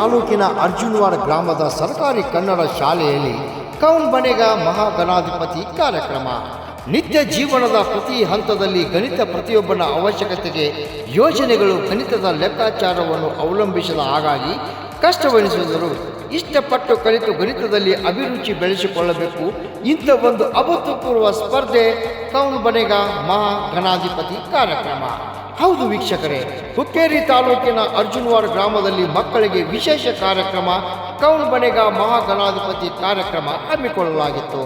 ತಾಲೂಕಿನ ಅರ್ಜುನವಾಡ ಗ್ರಾಮದ ಸರ್ಕಾರಿ ಕನ್ನಡ ಶಾಲೆಯಲ್ಲಿ ಕೌನ್ ಬನೇಗ ಮಹಾಗಣಾಧಿಪತಿ ಕಾರ್ಯಕ್ರಮ. ನಿತ್ಯ ಜೀವನದ ಪ್ರತಿ ಹಂತದಲ್ಲಿ ಗಣಿತ ಪ್ರತಿಯೊಬ್ಬನ ಅವಶ್ಯಕತೆಗೆ ಯೋಜನೆಗಳು ಗಣಿತದ ಲೆಕ್ಕಾಚಾರವನ್ನು ಅವಲಂಬಿಸದ ಹಾಗಾಗಿ ಕಷ್ಟವೆನಿಸಿದರು. ಇಷ್ಟಪಟ್ಟು ಕಲಿತು ಗಣಿತದಲ್ಲಿ ಅಭಿರುಚಿ ಬೆಳೆಸಿಕೊಳ್ಳಬೇಕು. ಇಂಥ ಒಂದು ಅಭೂತಪೂರ್ವ ಸ್ಪರ್ಧೆ ಕೌನ್ ಬನೇಗ ಮಹಾಗಣಾಧಿಪತಿ ಕಾರ್ಯಕ್ರಮ. ಹೌದು ವೀಕ್ಷಕರೇ, ಹುಕ್ಕೇರಿ ತಾಲೂಕಿನ ಅರ್ಜುನವಾಡ ಗ್ರಾಮದಲ್ಲಿ ಮಕ್ಕಳಿಗೆ ವಿಶೇಷ ಕಾರ್ಯಕ್ರಮ ಕೌನ್ ಬನೇಗ ಮಹಾಗಣಾಧಿಪತಿ ಕಾರ್ಯಕ್ರಮ ಹಮ್ಮಿಕೊಳ್ಳಲಾಗಿತ್ತು.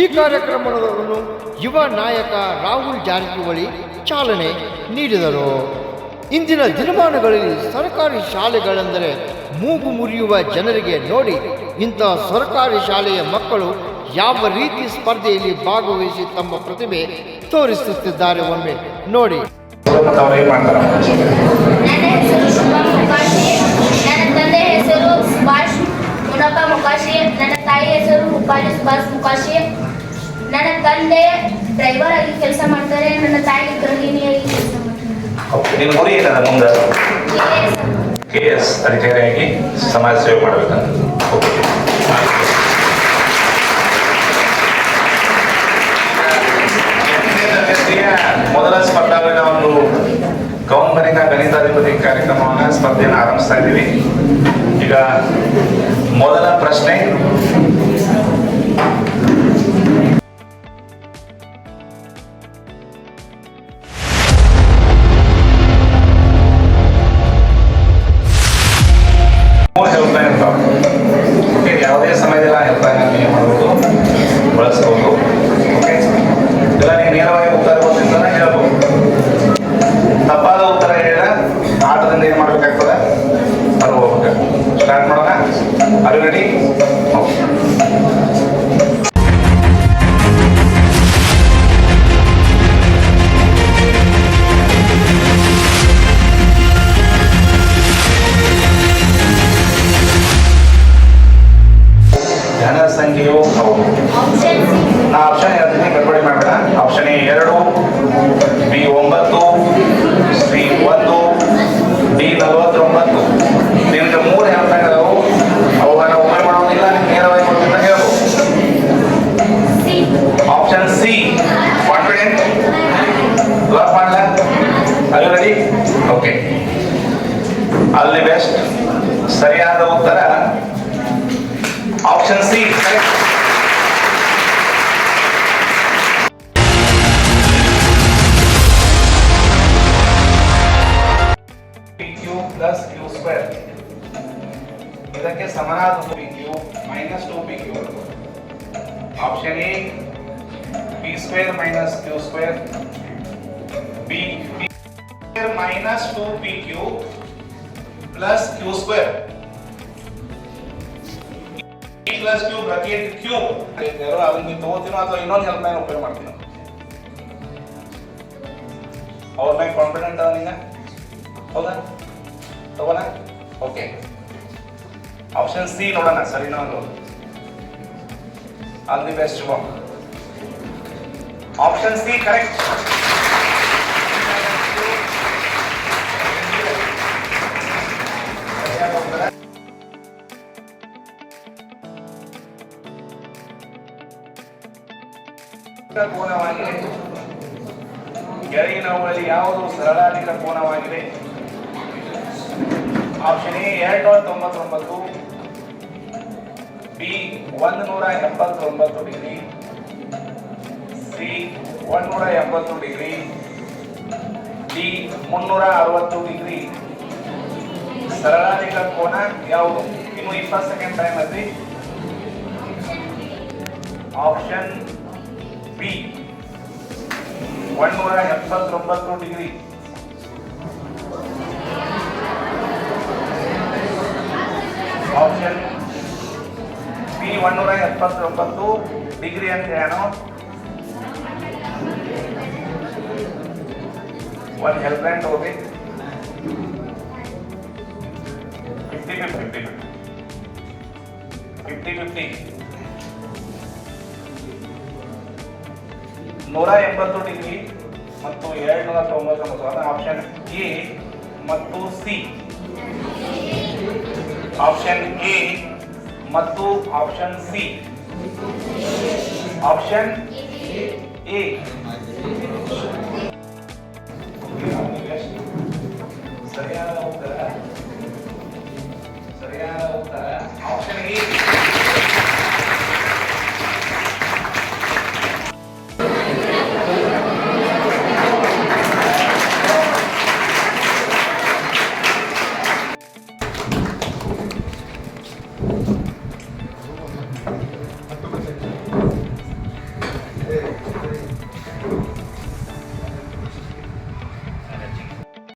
ಈ ಕಾರ್ಯಕ್ರಮವನ್ನು ಯುವ ನಾಯಕ ರಾಹುಲ್ ಜಾರಕಿಹೊಳಿ ಚಾಲನೆ ನೀಡಿದರು. ಇಂದಿನ ದಿನಮಾನಗಳಲ್ಲಿ ಸರ್ಕಾರಿ ಶಾಲೆಗಳೆಂದರೆ ಮೂಗು ಮುರಿಯುವ ಜನರಿಗೆ ನೋಡಿ ಇಂತಹ ಸರ್ಕಾರಿ ಶಾಲೆಯ ಮಕ್ಕಳು ಯಾವ ರೀತಿ ಸ್ಪರ್ಧೆಯಲ್ಲಿ ಭಾಗವಹಿಸಿ ತಮ್ಮ ಪ್ರತಿಭೆ ತೋರಿಸುತ್ತಿದ್ದಾರೆ ಒಮ್ಮೆ ನೋಡಿ. ನನ್ನ ಹೆಸರು ಶುಭಾ ಮುಕಾಶಿ, ನನ್ನ ತಂದೆ ಹೆಸರು ಸುಭಾಷ್ ಮುನಪ್ಪ ಮುಕಾಶಿ, ನನ್ನ ತಾಯಿ ಹೆಸರು ಹುಬ್ಬಾಲಿ ಸುಭಾಷ್ ಮುಕಾಶಿ. ನನ್ನ ತಂದೆ ಡ್ರೈವರ್ ಆಗಿ ಕೆಲಸ ಮಾಡ್ತಾರೆ, ನನ್ನ ತಾಯಿ ಗೃಹಿಣಿಯಾಗಿ ಕೆಲಸ ಮಾಡ್ತಾರೆ. ನಿಮ್ಮ ಗುರಿ ಏನದ ಮುಂದೆ? KS ಅಧಿಕಾರಿಯಾಗಿ ಸಮಾಜ ಸೇವೆ ಮಾಡಬೇಕಂತ. ಮೊದಲ ಸ್ಪರ್ಧಾವಿನ ಒಂದು ಕೌನ್ ಬನೇಗ ಗಣಿತಾಧಿಪತಿ ಕಾರ್ಯಕ್ರಮವನ್ನು ಸ್ಪರ್ಧೆಯನ್ನು ಆರಂಭಿಸ್ತಾ ಇದ್ದೀವಿ. ಈಗ ಮೊದಲ ಪ್ರಶ್ನೆ, ಹೆಲ್ಪ್ಲೈನ್ ಇರ್ತಾವೆ. ಓಕೆ, ಯಾವುದೇ ಸಮಯದಲ್ಲಿ ಹೆಲ್ಪ್ಲೈನ್ ನೀವು ಮಾಡ್ಬೋದು, ಬಳಸ್ಬೋದು. ಓಕೆ, ಇಲ್ಲ ನೀವು ನೇರವಾಗಿ ಉತ್ತರ ಗೊತ್ತಿಂದ ಹೇಳ್ಬೋದು. ತಪ್ಪಾದ ಉತ್ತರ ಹೇಳಿದ್ರೆ ಆಟದಿಂದ ಏನು ಮಾಡ್ಬೇಕಾಗ್ತದೆ, ಅದು ಹೋಗ್ಬೇಕು. ಸ್ಟಾರ್ಟ್ ಮಾಡೋಣ. ಅದು ರೆಡಿ? ಘನ ಸಂಖ್ಯೆಯು ಹೌದು. ನಾ ಆಪ್ಷನ್ ಹೇಳ್ತೀನಿ, ಗಡ್ಬಡಿ ಮಾಡಬೇಡ. Option A 2, B 9, C 1, D 49. ನಿಮ್ಗೆ 3 ಹೇಳ್ತಾಯಿದ್ದಾವು. ಅವುಗಳನ್ನ ಒಮ್ಮೆ ಮಾಡೋದಿಲ್ಲ, ನೀವು ನೇರವಾಗಿ ಕೊಡ್ತಿದ್ದ ಹೇಳ್ಬೋದು. Option C, confident? ಲಾಕ್ ಮಾಡಲ? ಅದು ready? Okay, all the best. ಸರಿಯಾದ ಉತ್ತರ option C. PQ plus Q square ಇದಕ್ಕೆ ಸಮನಾದ PQ minus 2PQ. Option A P square minus Q square, B square minus 2PQ plus Q square. Plus Q bracket Q ಅದನ್ನ ನೀವು ತಗೋತೀನೋ ಅಥವಾ ಇನ್ನೊಂದು help line ಉಪಯೋಗ ಮಾಡ್ತೀನೋ? ಅವ್ರ ಮೇಲೆ ಕಾನ್ಫಿಡೆಂಟ್ ಅದ ನಿಂಗೆ? ಹೌದಾ? ತಗೋಣ? ಓಕೆ, ಆಪ್ಷನ್ ಸಿ ನೋಡೋಣ ಸರಿನೋ ಅಲ್ವೋ. ಆಲ್ ದಿ ಬೆಸ್ಟ್ ಶುಭ. Option C correct. ಕೋನವಾಗಿದೆ. ಕೆಳಗಿನವುಗಳಲ್ಲಿ ಯಾವುದು ಸರಳಾಧಿಕ ಕೋನವಾಗಿದೆ? Option A 299, B 179 degree, C 180 degree, D 360 degree. ಸರಳಾಧಿಕ ಕೋನ ಯಾವುದು? ಇನ್ನು 20 ಸೆಕೆಂಡ್ ಟೈಮ್ ಅಲ್ಲಿ. Option B 179 degree. Option B 179 degree ಅಂತ ಏನೋ ಒಂದು ಹೆಲ್ಪ್ ಲೈನ್ ತಗೋಬೇಕು. 50-50 180 ಡಿಗ್ರಿ ಮತ್ತು 299. ಆಪ್ಷನ್ ಎ ಮತ್ತು ಸಿ. ಆಪ್ಷನ್ ಎ ಮತ್ತು ಆಪ್ಷನ್ ಸಿ. Option A